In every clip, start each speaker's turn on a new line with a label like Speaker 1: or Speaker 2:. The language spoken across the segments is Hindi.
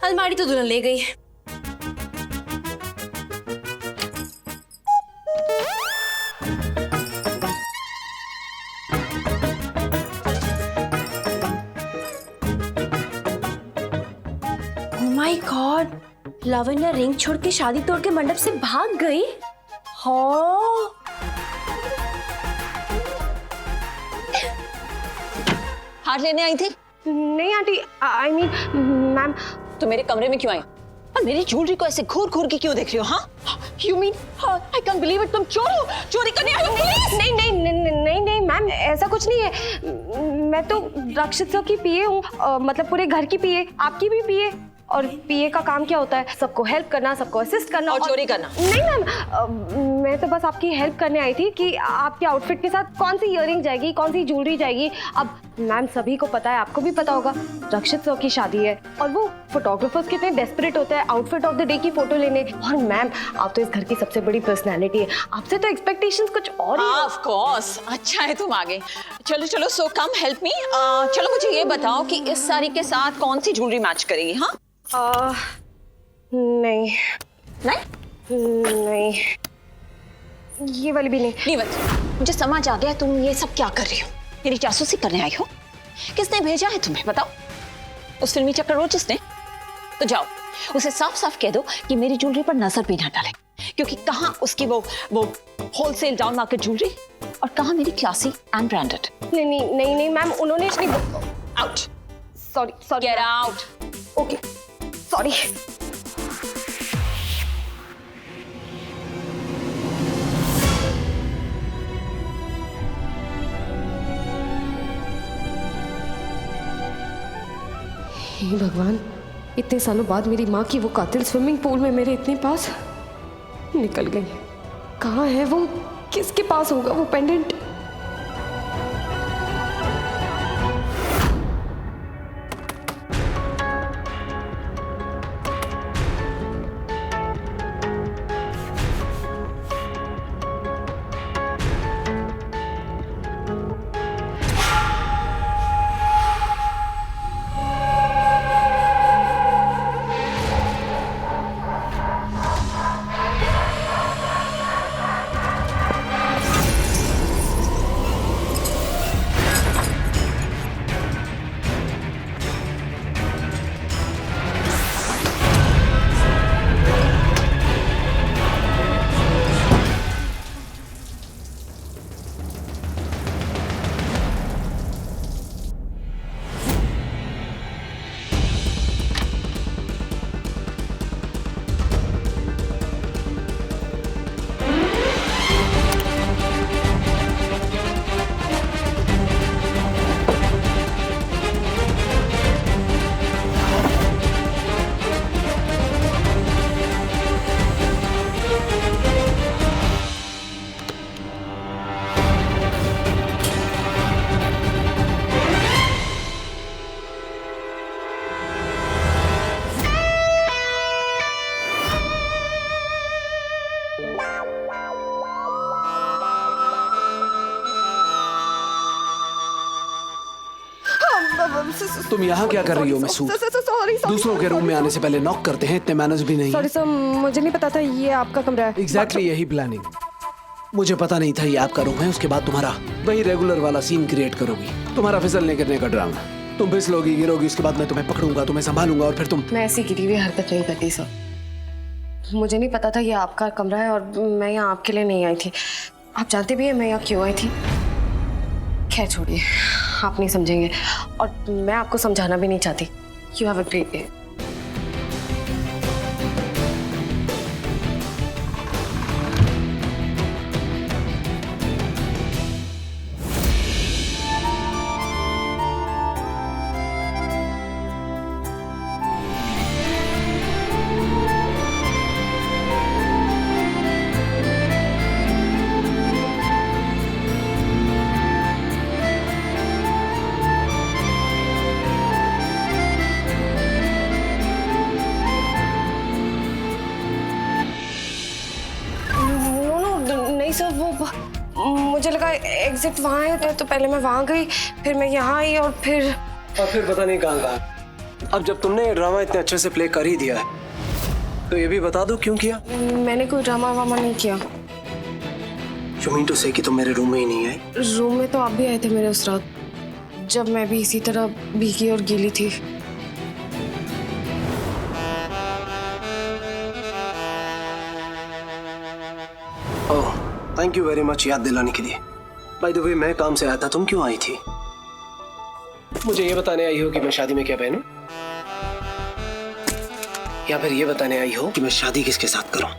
Speaker 1: अलमारी तो दुल्हन ले गई। Oh my God, Lavanya ring छोड़ के शादी तोड़ के मंडप से भाग गई। हाँ,
Speaker 2: हार लेने आई थी?
Speaker 1: नहीं आंटी, आई मीन मैम।
Speaker 2: तो मेरे कमरे में क्यों आई और मेरी ज्वेलरी को ऐसे घूर घूर के क्यों देख रही हो? हाँ, you mean I can't believe it, तुम चोर हो, चोरी करने आई हो?
Speaker 1: नहीं नहीं नहीं नहीं नहीं मैम, ऐसा कुछ नहीं है। मैं तो रक्षित की पीए हूँ, मतलब पूरे घर की पीए, आपकी भी पीए। और पीए का काम क्या होता है? सबको हेल्प करना, सबको असिस्ट करना
Speaker 2: और चोरी करना।
Speaker 1: नहीं मैम, मैं तो बस आपकी हेल्प करने आई थी कि आपके आउटफिट के साथ कौन सी इयररिंग जाएगी, कौन सी ज्वेलरी जाएगी। अब मैम सभी को पता है, आपको भी पता होगा, रक्षित सर की शादी है और वो फोटोग्राफर्स कितने डेस्परेट होते हैं आउटफिट ऑफ द डे की फोटो लेने। और मैम आप तो इस घर की सबसे बड़ी पर्सनैलिटी है, आपसे तो एक्सपेक्टेशंस कुछ और ही।
Speaker 2: ऑफ कोर्स, अच्छा है तुम आ गए। चलो चलो, सो कम हेल्प मी। चलो मुझे ये बताओ कि इस साड़ी के साथ कौन सी ज्वेलरी मैच करेगी? हाँ
Speaker 1: नहीं
Speaker 2: नहीं
Speaker 1: नहीं, ये वाली भी नहीं।
Speaker 2: नहीं बस, मुझे समझ आ गया तुम ये सब क्या कर रही हो। मेरी जासूसी करने आई हो? किसने भेजा है तुम्हें बताओ? उस फिल्मी चक्रवर्ती ने? तो जाओ उसे साफ साफ कह दो कि मेरी ज्वेलरी पर नजर भी ना डाले, क्योंकि कहाँ उसकी वो होलसेल डाउन मार्केट ज्वेलरी और कहाँ मेरी क्लासी एंड ब्रांडेड।
Speaker 1: नहीं नहीं नहीं नहीं मैम, उन्होंने
Speaker 2: out.
Speaker 1: Sorry sorry,
Speaker 2: get out.
Speaker 1: Okay sorry. हे भगवान, इतने सालों बाद मेरी माँ की वो कातिल स्विमिंग पूल में मेरे इतने पास निकल गई। कहाँ है वो? किसके पास होगा वो पेंडेंट?
Speaker 3: तुम यहाँ क्या कर रही हो मैसूर?
Speaker 1: सॉरी
Speaker 3: दूसरों के रूम में आने से पहले नॉक करते हैं, इतने मैनर्स भी नहीं।
Speaker 1: सॉरी सर, मुझे नहीं पता था ये आपका कमरा है।
Speaker 3: एग्जैक्टली यही प्लानिंग। मुझे पता नहीं था ये आपका रूम है, उसके बाद तुम्हारा वही रेगुलर वाला सीन क्रिएट करोगी, तुम्हारा फिसलने गिरने का ड्रामा। तुम फिसलोगी, गिरोगी, उसके बाद मैं तुम्हें पकड़ूंगा, तुम्हें संभालूंगा और फिर तुम।
Speaker 1: मैं ऐसी गिरी हुई हरकत नहीं करती सर, मुझे नहीं पता था ये आपका कमरा है और मैं यहाँ आपके लिए नहीं आई थी। आप जानते भी हैं मैं यहाँ क्यों आई थी। खैर छोड़िए, आप नहीं समझेंगे और मैं आपको समझाना भी नहीं चाहती। You have a great day. Sir वो मुझे लगा एग्जिट वहाँ है तो पहले मैं वहाँ गई, फिर मैं यहाँ आई और फिर
Speaker 3: पता नहीं कहाँ कहाँ। अब जब तुमने ये ड्रामा इतने अच्छे से प्ले कर ही दिया है तो ये भी बता दो क्यों किया?
Speaker 1: मैंने कोई ड्रामा वामा नहीं किया।
Speaker 3: You mean to say कि तुम मेरे रूम में ही नहीं आई?
Speaker 1: रूम में तो आप भी आए थे मेरे उस रात, जब मैं भी इसी तरह भीगी और गीली थी।
Speaker 3: ओह, थैंक यू वेरी मच याद दिलाने के लिए। बाय द वे मैं काम से आया था, तुम क्यों आई थी? मुझे ये बताने आई हो कि मैं शादी में क्या पहनूं? या फिर ये बताने आई हो कि मैं शादी किसके साथ करूं?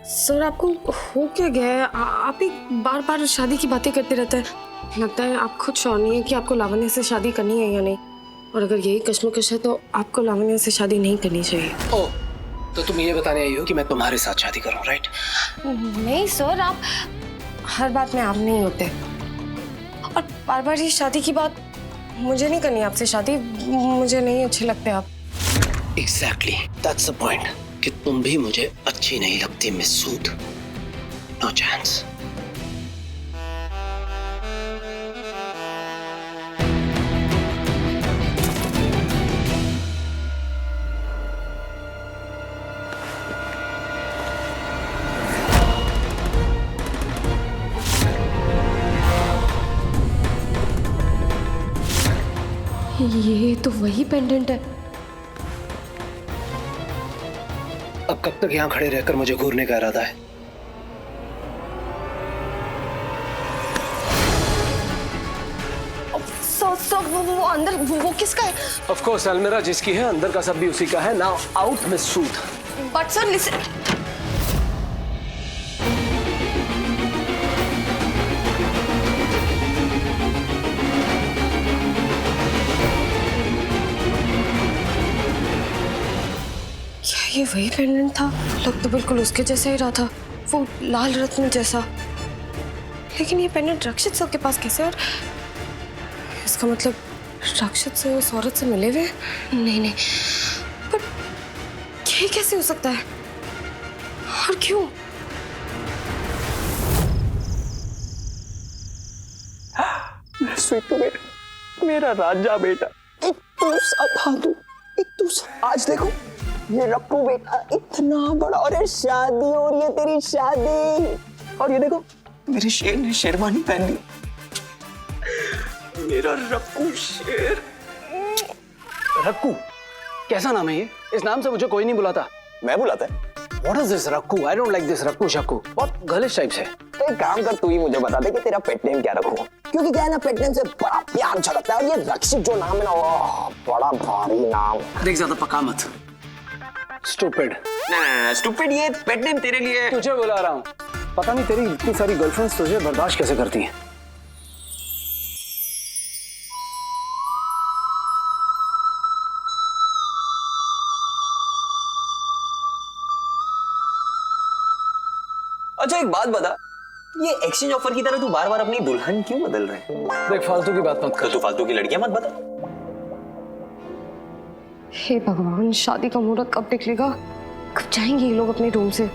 Speaker 1: सर आपको हो क्या गया है? आप ही बार बार शादी की बातें करते रहते हैं। लगता है आप खुद श्योर नहीं है कि आपको लावण्य से शादी करनी है या नहीं, और अगर यही कश्मकश है तो आपको लावण्य से शादी नहीं करनी चाहिए।
Speaker 3: ओह, तो तुम ये बताने आई हो कि मैं तुम्हारे साथ शादी करूं, राइट?
Speaker 1: नहीं सर, आप हर बात में आप नहीं होते, और बार बार ये शादी की बात। मुझे नहीं करनी आपसे शादी, मुझे नहीं अच्छे लगते आप।
Speaker 3: Exactly, that's the point. कि तुम भी मुझे अच्छी नहीं लगती मिस सूद। No chance.
Speaker 1: ये तो वही पेंडेंट है।
Speaker 3: अब कब तक यहाँ खड़े रहकर मुझे घूरने का इरादा है?
Speaker 1: सब वो अंदर वो किसका है?
Speaker 3: Of course, अलमीरा जिसकी है, अंदर का सब भी उसी का है। Now out miss Sood.
Speaker 1: But sir listen, ये वही पेंडेंट था? लग तो बिल्कुल उसके जैसा ही रहा था, वो लाल रत्न जैसा। लेकिन ये पेंडेंट रक्षित सर के पास कैसे? और इसका मतलब रक्षित सर उस औरत से मिले हुए? नहीं, पर ये कैसे हो सकता है और क्यों?
Speaker 4: स्वीटू बेटा, मेरा राजा बेटा, एक तू था तू, एक तू आज देखो ये रप्पू बेटा इतना बड़ा, और ये शादी हो रही है, तेरी शादी। और ये देखो मेरे शेर ने शेरवानी पहन ली, मेरा रप्पू शेर।
Speaker 3: रक्कू? कैसा नाम है ये? इस नाम से मुझे कोई नहीं बुलाता।
Speaker 4: मैं बुलाता है?
Speaker 3: What is this रक्कू? I don't like this रक्कू Shakku. बहुत गर्लिश टाइप से।
Speaker 4: तो एक काम कर, तू ही मुझे बता दे कि तेरा पेट नेम क्या रखूं, क्योंकि क्या है ना, पेट नेम से बड़ा प्यार झलकता है, और ये रक्षित जो नाम है ना, ओह बड़ा भारी नाम।
Speaker 3: देख ज्यादा पका मत। Stupid।
Speaker 4: स्टूपिड, ये पेट नेम तेरे लिए है।
Speaker 3: तुझे बुला रहा हूँ। पता नहीं तेरी इतनी सारी गर्लफ्रेंड्स तुझे बर्दाश्त कैसे करती हैं।
Speaker 4: अच्छा एक बात बता, ये एक्सचेंज ऑफर की तरह तू बार बार अपनी दुल्हन क्यों बदल रहे है?
Speaker 3: देख फालतू की बात मत
Speaker 4: तो
Speaker 3: कर।
Speaker 4: तू फालतू की लड़कियां मत बता।
Speaker 1: हे भगवान, शादी का मुहूर्त कब निकलेगा? कब जाएंगे ये लोग अपने रूम से?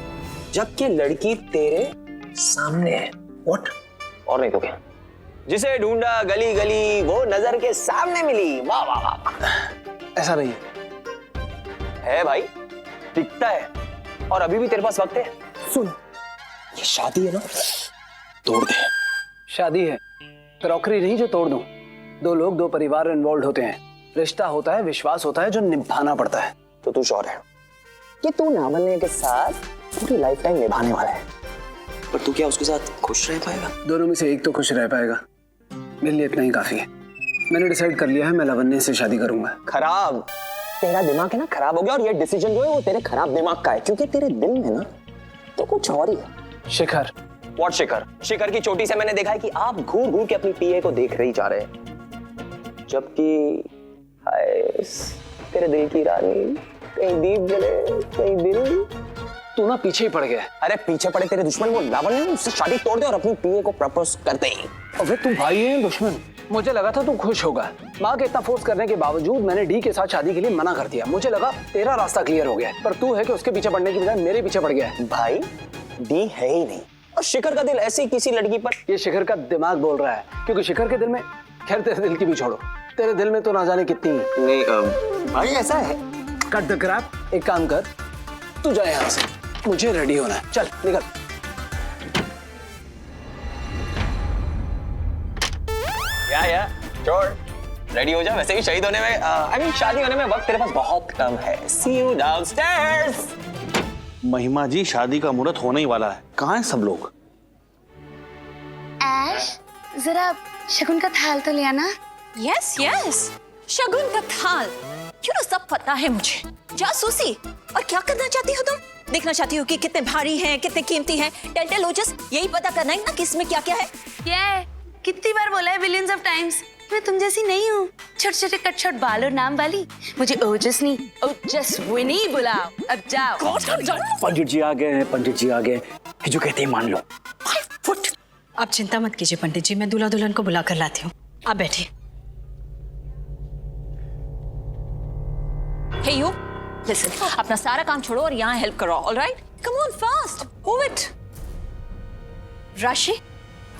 Speaker 4: जबकि लड़की तेरे सामने है। व्हाट? और नहीं तो क्या? जिसे ढूंढा गली गली वो नजर के सामने मिली। वाह वाह वाह।
Speaker 3: ऐसा नहीं
Speaker 4: है भाई, दिखता है, और अभी भी तेरे पास वक्त है। सुन, ये शादी है ना, तोड़ दे।
Speaker 3: शादी है, क्रॉकरी नहीं जो तोड़ दूं। दो लोग, दो परिवार इन्वॉल्व होते हैं। रिश्ता होता है, विश्वास होता है जो निभाना पड़ता है।
Speaker 4: तो तू श्योर है कि तू लावण्य के साथ पूरी लाइफ टाइम निभाने वाला है? पर तू क्या उसके साथ खुश रह पाएगा?
Speaker 3: दोनों में से एक तो खुश रह पाएगा। मेरे लिए इतना ही काफी है। मैंने डिसाइड कर लिया है, मैं लावण्य से शादी करूंगा।
Speaker 4: खराब, तेरा दिमाग है ना खराब हो गया, और ये डिसीजन जो है वो तेरे खराब दिमाग का है, क्योंकि तेरे दिल में ना तो कुछ और ही है।
Speaker 3: शिखर।
Speaker 4: व्हाट शिखर? शिखर की चोटी से मैंने देखा है कि आप घूर घूर के अपनी पीए को देख रही जा रहे हैं, जबकि हाय तेरे दिल की रानी, कहीं दीप जले कहीं दिल।
Speaker 3: तू ना पीछे ही पड़ गया।
Speaker 4: अरे पीछे पड़े तेरे दुश्मन, वो लावण्य है, उससे शादी तोड़ दे और अपनी पीए को प्रपोज कर दे।
Speaker 3: अबे तू भाई है दुश्मन? मुझे लगा था तू खुश होगा। माँ के इतना फोर्स करने के बावजूद मैंने डी के साथ शादी के लिए मना कर दिया। मुझे लगा तेरा रास्ता क्लियर हो गया, पर तू है कि उसके पीछे पड़ने की बजाय मेरे पीछे पड़ गया है।
Speaker 4: भाई डी है ही नहीं, और शिखर का दिल ऐसी किसी लड़की पर।
Speaker 3: ये शिखर का दिमाग बोल रहा है, क्योंकि शिखर के दिल में, खैर तेरे दिल की भी छोड़ो, तेरे दिल में तो ना जाने कितनी।
Speaker 4: नहीं भाई ऐसा है।
Speaker 3: कट द क्रैप, एक काम कर, तू जा यहाँ से, मुझे रेडी होना है, चल निकल।
Speaker 4: या छोड़, रेडी हो जा। वैसे भी शहीद होने में I mean, शादी होने में वक्त तेरे पास बहुत कम है। See you downstairs।
Speaker 5: महिमा जी, शादी का मुहूर्त होने ही वाला है, कहाँ हैं सब लोग?
Speaker 6: ऐश, जरा शगुन का थाल तो ले आना।
Speaker 2: यस यस, शगुन का थाल। क्यों ना सब पता है मुझे। जासूसी। और क्या करना चाहती हो तुम? देखना चाहती हो कि कितने भारी हैं, कितने कीमती हैं। टेल ओजस, यही पता करना है ना कि इसमें क्या क्या है।
Speaker 6: ये कितनी बार बोला है बिलियंस ऑफ टाइम्स, मैं तुम जैसी नहीं हूँ, छोटे छोटे कटछोट बाल और नाम वाली। मुझे ओजस्वी ओजस्विनी बुलाओ। अब जाओ।
Speaker 4: पंडित जी आ गए हैं, पंडित जी आ गए, जो कहते हैं मान लो।
Speaker 7: आप चिंता मत कीजिए पंडित जी, मैं दूल्हा दुल्हन को बुला कर लाती हूँ, आप बैठिए।
Speaker 2: हे यू, लिसन, अपना सारा काम छोड़ो और यहाँ हेल्प करो, alright? Come on fast, move it.
Speaker 7: राशि,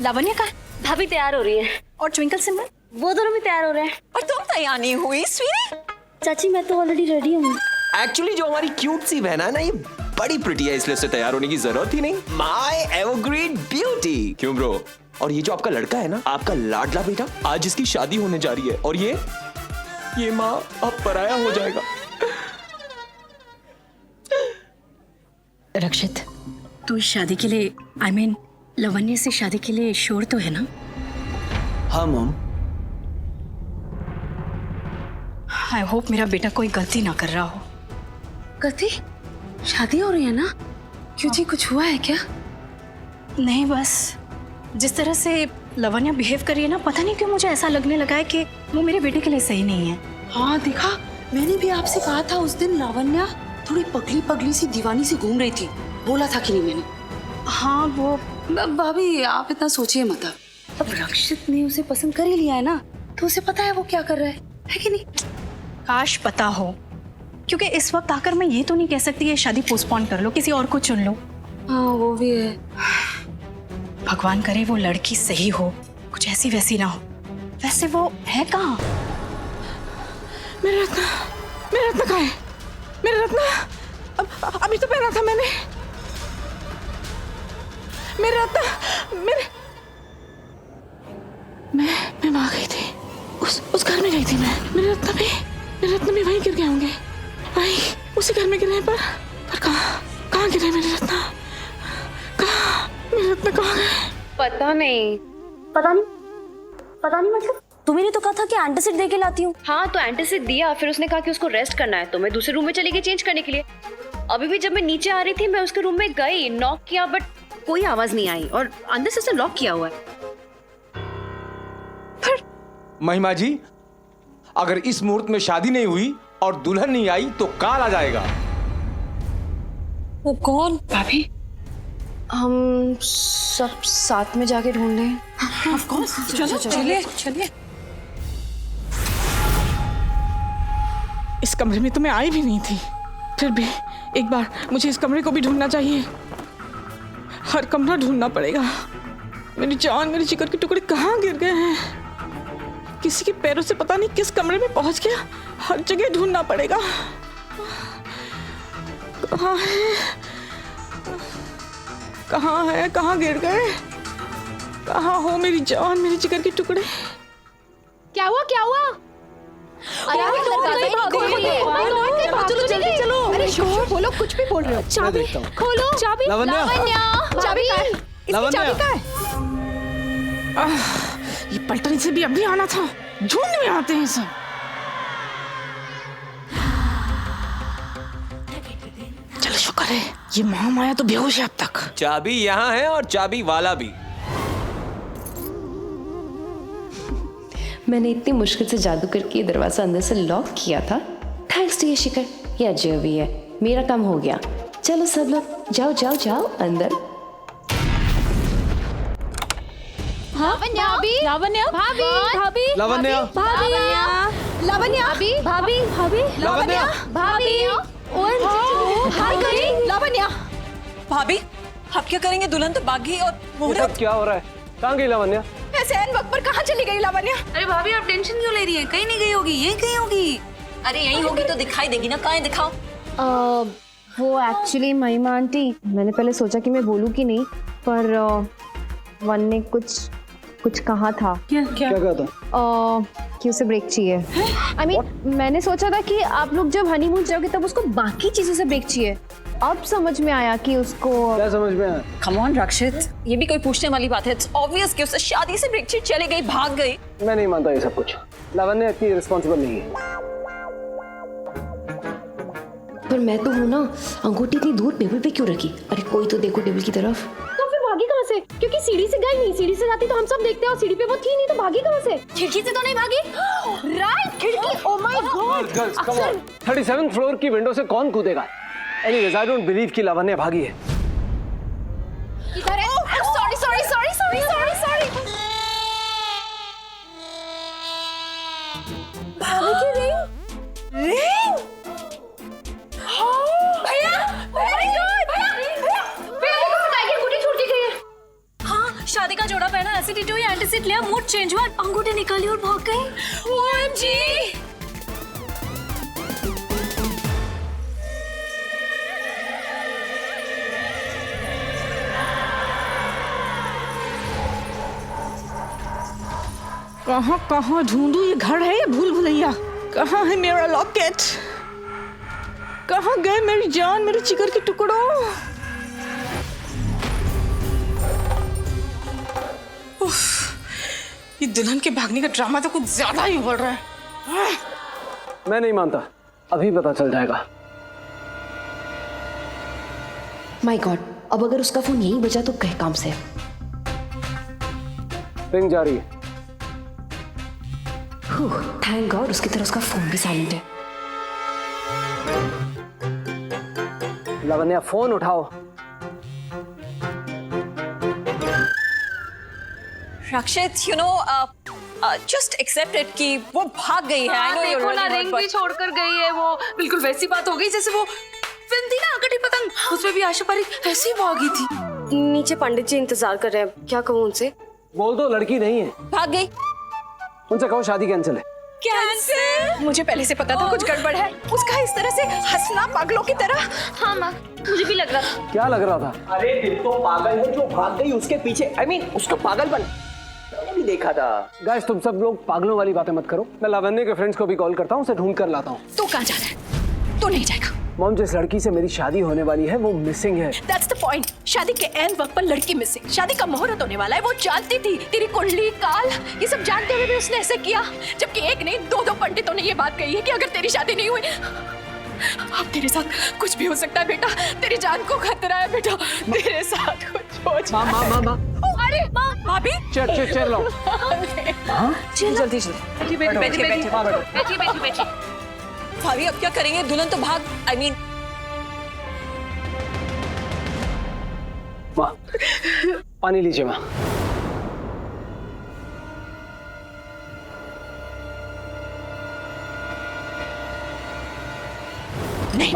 Speaker 7: लावण्य का
Speaker 1: भाभी तैयार हो रही है
Speaker 7: और ट्विंकल सिंबल,
Speaker 1: वो दोनों भी तैयार हो रहे हैं।
Speaker 2: और तुम तैयार नहीं हुई स्वीटी?
Speaker 1: चाची मैं तो ऑलरेडी रेडी हूँ।
Speaker 4: एक्चुअली जो हमारी क्यूट सी बहन है ना, ये बड़ी प्रिटी है, इसलिए उससे तैयार होने की जरूरत ही नहीं। My evergreen beauty. क्यों ब्रो? और ये जो आपका लड़का है ना, आपका लाडला बेटा, आज इसकी शादी होने जा रही है और ये माँ अब पराया हो जाएगा।
Speaker 7: रक्षित, तू इस शादी के लिए, I mean, लावण्य से शादी के लिए श्योर तो है ना?
Speaker 3: हाँ मॉम।
Speaker 7: आई होप मेरा बेटा कोई गलती ना कर रहा हो।
Speaker 6: गलती? शादी हो रही है ना? क्यों जी, कुछ हुआ है क्या?
Speaker 7: नहीं, बस जिस तरह से लावण्य बिहेव कर रही है ना, पता नहीं क्यों मुझे ऐसा लगने लगा है कि वो मेरे बेटे के लिए सही नहीं है।
Speaker 6: हाँ देखा, मैंने भी आपसे कहा था उस दिन लावण्या थोड़ी पगली पगली सी दीवानी सी घूम रही थी, बोला था कि नहीं मैंने?
Speaker 7: हाँ वो
Speaker 6: भाभी आप इतना सोचिए मत। अब रक्षित ने उसे पसंद कर ही लिया है ना, तो उसे पता है वो क्या कर रहा है कि नहीं?
Speaker 7: काश पता हो, क्योंकि इस वक्त आकर मैं ये तो नहीं कह सकती ये शादी पोस्टपोन कर लो, किसी और को चुन लो।
Speaker 6: हाँ वो भी है।
Speaker 7: भगवान करे वो लड़की सही हो, कुछ ऐसी वैसी ना हो। वैसे वो है कहाँ?
Speaker 8: मेरा रत्न कहाँ है? मेरा रत्न अभी तो पहना था मैंने। मेरा रत्न मैं वहां गई थी, उस घर में गई थी मैं। मेरे रत्न भी वहीं गिर गए होंगे, वहीं उसी घर में गिरे। पर कहाँ गिरे मेरे रत्न? मेरे रत्न कहाँ गए?
Speaker 1: पता नहीं मतलब
Speaker 6: तुम्हें तो कहा था कि एंटासिड दे के लाती हूँ।
Speaker 1: हाँ तो एंटासिड दिया, फिर उसने कहा कि उसको रेस्ट करना है, तो मैं दूसरे रूम में चली गई चेंज करने के लिए। अभी भी जब मैं नीचे आ रही थी, मैं उसके रूम में गई, नॉक किया, बट कोई आवाज नहीं आई और अंदर से उसने लॉक किया हुआ है।
Speaker 9: महिमा जी, अगर इस मुहूर्त में शादी नहीं हुई और दुल्हन नहीं आई तो काल आ जाएगा।
Speaker 7: वो कौन?
Speaker 6: भाभी हम सब साथ में जाके ढूंढ लें।
Speaker 8: ऑफ कोर्स, चलिए। इस कमरे में तो मैं आई भी नहीं थी, फिर भी एक बार मुझे इस कमरे को भी ढूंढना चाहिए। हर कमरा ढूंढना पड़ेगा। मेरी जान, मेरे जिगर के टुकड़े कहाँ गिर गए हैं? किसी के पैरों से पता नहीं किस कमरे में पहुंच गया। हर जगह ढूंढना पड़ेगा। कहाँ है? कहाँ गिर गए? कहाँ हो मेरी जान, मेरे जिगर के टुकड़े?
Speaker 1: क्या हुआ? चलो जल्दी चलो। अरे शोर बोलो, कुछ भी बोल रहे हो। चाबी खोलो। चाबी
Speaker 8: ये पलटन से भी अभी आना था। झुंड में आते हैं सब। चलो शुक्र है ये महामाया तो बेहोश है अब तक।
Speaker 4: चाबी यहाँ है और चाबी वाला भी।
Speaker 10: मैंने इतनी मुश्किल से जादू करके ये दरवाजा अंदर से लॉक किया था। थैंक्स टू ये शिखर, या जो भी है, मेरा काम हो गया। चलो सब लोग जाओ जाओ जाओ अंदर।
Speaker 2: भाभी, आप क्या करेंगे? दुल्हन तो भाग गई और
Speaker 3: ये सब क्या हो रहा है? कहाँ गई लावण्या?
Speaker 7: ऐसे एन वक्त पर कहाँ चली गई लावण्या?
Speaker 6: अरे भाभी आप टेंशन क्यों ले रही हैं? कहीं नहीं गई होगी, यहीं कहीं होगी।
Speaker 2: अरे यहीं होगी तो दिखाई देगी ना, कहाँ है दिखाओ।
Speaker 1: वो एक्चुअली महिमा आंटी, मैंने पहले सोचा कि मैं बोलूँ कि नहीं, पर वन ने कुछ कहा था।
Speaker 4: क्या कहा था?
Speaker 1: कि उसे ब्रेक चाहिए। I mean, मैंने सोचा था कि आप लोग जब हनीमून जाओगे तब उसको बाकी चीजों से ब्रेक चाहिए। अब समझ में आया कि उसको
Speaker 4: क्या समझ में आया?
Speaker 2: कम ऑन रक्षित, ये भी कोई पूछने वाली बात है? इट्स ऑब्वियस कि उसे शादी से ब्रेक चाहिए, चली गई, भाग गई।
Speaker 4: मैं नहीं मानता ये सब कुछ। लावण्या इतनी रिस्पॉन्सिबल नहीं है।
Speaker 10: पर मैं तो हूँ ना, अंगूठी इतनी दूर टेबल पे क्यों रखी? अरे कोई तो देखो टेबल की तरफ।
Speaker 1: तो फिर भागी कहाँ से? क्योंकि सीढ़ी से गई नहीं, सीढ़ी से जाती तो हम सब देखते हैं और सीढ़ी पे वो थी नहीं, तो भागी कहाँ से? खिड़की से तो नहीं भागी। राइट, खिड़की। Oh my God.
Speaker 4: Girls come on, 37th floor की विंडो से कौन कूदेगा? एनीवेज आई डोंट बिलीव कि लावण्या भागी है।
Speaker 1: इधर है। Sorry sorry sorry sorry sorry sorry. भाभी की रिंग। रिंग। भैया, ओह माय गॉड। भैया को बताइए अंगूठी छूट गई है।
Speaker 7: हाँ, शादी का जोड़ा पहना, एसिडिटी हुई, एंटीसिड लिया, मूड चेंज हुआ, अंगूठी निकाली और भाग गई। ओएमजी।
Speaker 8: कहाँ कहाँ ढूंढूं? ये घर है या भूल भुलैया? कहाँ है मेरा लॉकेट? कहाँ गए मेरी जान, मेरे जिगर के टुकड़ों? उफ, ये दुल्हन के भागने का ड्रामा तो कुछ ज्यादा ही बढ़ रहा है।
Speaker 4: मैं नहीं मानता, अभी पता चल जाएगा।
Speaker 10: माय गॉड, अब अगर उसका फोन यहीं बजा तो कह काम से।
Speaker 4: रिंग जा रही है।
Speaker 10: थैंक गॉड, उसकी तरह उसका फोन भी साइलेंट है।
Speaker 4: लावण्या फोन उठाओ।
Speaker 2: Rakshit, you know, just accept it कि वो भाग गई है। आई नो यू
Speaker 6: देखो ना, रिंग भी छोड़कर गई है। वो बिल्कुल वैसी बात हो गई जैसे वो फिल्म थी ना कटी पतंग, उसमें भी आशा पारी ऐसी ही भागी थी।
Speaker 1: नीचे पंडित जी इंतजार कर रहे हैं, क्या कहूँ उनसे?
Speaker 4: बोल दो लड़की नहीं है।
Speaker 2: भाग गई।
Speaker 4: उनसे कहो शादी कैंसिल है।
Speaker 7: कैंसिल? मुझे पहले से पता था कुछ गड़बड़ है। उसका इस तरह से हंसना पागलों की तरह।
Speaker 1: हाँ माँ, मुझे भी लग रहा था।
Speaker 4: क्या लग रहा था?
Speaker 11: अरे दिल तो पागल है जो भाग गई उसके पीछे। I mean, उसका पागलपन मैंने भी देखा था।
Speaker 4: गाइस तुम सब लोग पागलों वाली बातें मत करो। मैं लावण्या के फ्रेंड्स को भी कॉल करता हूँ, उसे ढूंढ कर लाता हूँ।
Speaker 7: तू कहाँ जा रहा है? तू नहीं जाएगा।
Speaker 4: मॉम, जिस लड़की से मेरी शादी होने वाली है वो मिसिंग है।
Speaker 7: That's the point. शादी के एन वक्त पर लड़की मिसिंग। शादी का मुहूर्त होने वाला है, वो जानती थी। तेरी कुंडली, काल, ये सब जानते हुए भी उसने ऐसे किया। जबकि एक नहीं, दो पंडितों ने ये बात कही है कि अगर तेरी शादी नहीं हुई, अब तेरे साथ कुछ भी हो सकता है बेटा। तेरी जान को खतरा है बेटा। तेरे साथ कुछ हो जाए।
Speaker 4: माँ।
Speaker 7: अरे माँ, भाभी।
Speaker 4: चेयर लो।
Speaker 7: जल्दी
Speaker 2: बैठी। भाभी अब क्या करेंगे? दुल्हन तो भाग, आई मीन
Speaker 4: माँ, पानी लीजिए माँ।
Speaker 7: नहीं,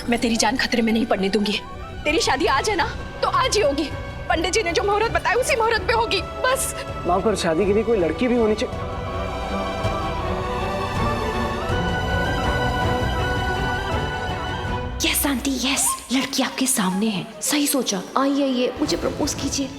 Speaker 7: मैं तेरी जान खतरे में नहीं पड़ने दूंगी। तेरी शादी आज है ना, तो आज ही होगी। पंडित जी ने जो मुहूर्त बताया उसी मुहूर्त पे होगी, बस।
Speaker 4: माँ, पर शादी के लिए कोई लड़की भी होनी चाहिए।
Speaker 10: यस आंटी, यस, लड़की आपके सामने है। सही सोचा। आइए, मुझे प्रपोज कीजिए।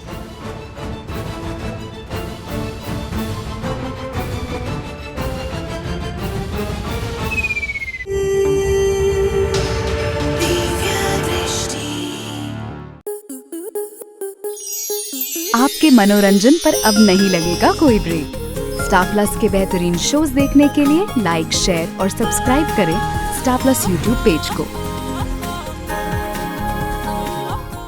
Speaker 12: आपके मनोरंजन पर अब नहीं लगेगा कोई ब्रेक। स्टार प्लस के बेहतरीन शोज देखने के लिए लाइक, शेयर और सब्सक्राइब करें स्टार प्लस यूट्यूब पेज को।